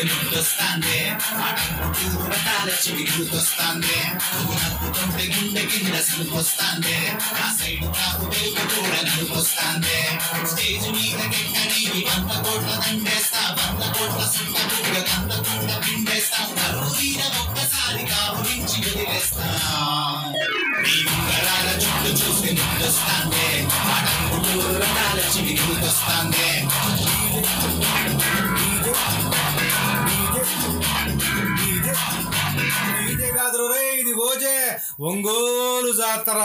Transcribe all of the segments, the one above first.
చూస్తే ముందొస్తాందే ఆటంకుటూరు రకాల చివికి గుర్తొస్తాందే నువ్వు నవ్వుతుంటే గుండె కింద సులుకొస్తాందే ఆ సైడ్ కాపు వైపు కూడా నడుకొస్తాందే స్టేజ్ మీద కెక్కని 100 కోట్ల దండేస్తా 100 కోట్ల సుట్ట కూడా 100 కోట్ల పిండేస్తా కరువున ఒక్కసారి కావురించి వదిలేస్తా నీ ఉంగరాల చుట్టూ చూస్తే ముందొస్తాందే ఆటంకుటూరు రకాల చివికి గుర్తొస్తాందే ఇది ఓజే ఒంగోలు జాతర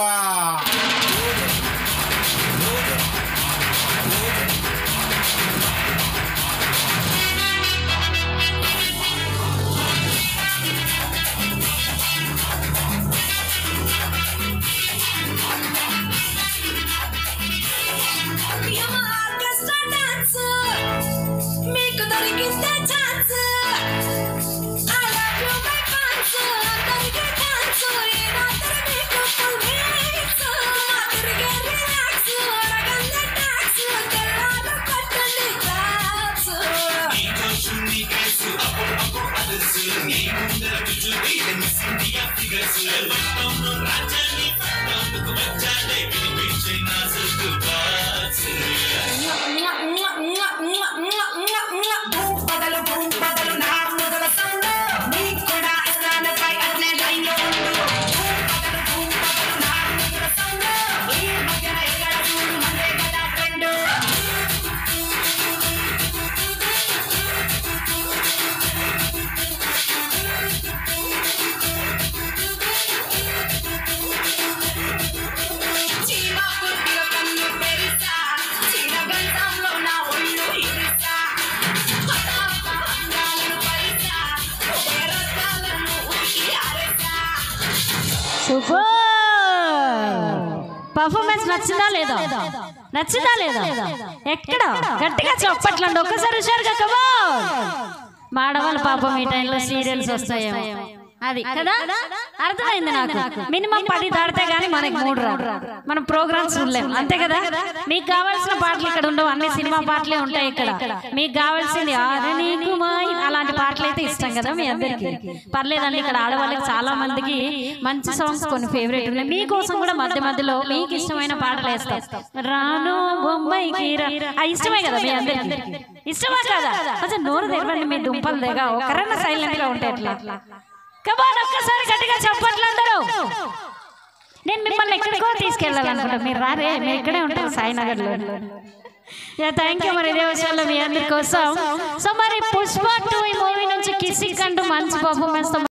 సూపర్ పర్ఫార్మెన్స్ నచ్చిందా లేదా ఎక్కడ గట్టిగా చప్పట్లండి ఒక్కసారి హుషారుగా కమాన్ మాడవాళ్ళ పాపం ఈ టైంలో సీరియల్స్ వస్తాయేమో అది కదా అర్థమైంది నాకు మినిమం 10 దాటితే గానీ మనకి 3 రాదు మనం ప్రోగ్రామ్స్ ఉండలేము అంతే కదా మీకు కావాల్సిన పాటలు ఇక్కడ ఉండవు అన్ని సినిమా పాటలే ఉంటాయి ఇక్కడ మీకు కావాల్సింది అలాంటి పాటలు అయితే ఇష్టం కదా మీ అందరికి పర్లేదండి ఇక్కడ ఆడవాళ్ళకి చాలా మందికి మంచి సాంగ్స్ కొన్ని ఫేవరెట్ ఉన్నాయి మీకోసం కూడా మధ్య మధ్యలో మీకు ఇష్టమైన పాటలు వేస్తాం రాను బొమ్మాయికి ఇష్టమే కదా మీ అందరికి ఇష్టమా కదా కొంచెం నోరు తెరవండి మీ దుంపలు దగ్గర ఒకరన్నా సైలెంట్ గా ఉంటాయి అట్లా కమాన్ ఒక్కసారి గట్టిగా చప్పట్లు అందరూ నేను మిమ్మల్ని ఎక్కడికో తీసుకెళ్ళాలనుకుంటా మీరు రారే మీరు ఇక్కడే ఉంటారు సాయినగర్ లో థ్యాంక్ యూ మరి ఇదే విషయాల్లో మీ అందరి కోసం సో మరి పుష్ప 2 ఈ మూవీ నుంచి కిసిక్ అంటూ మంచి పర్ఫార్మెన్స్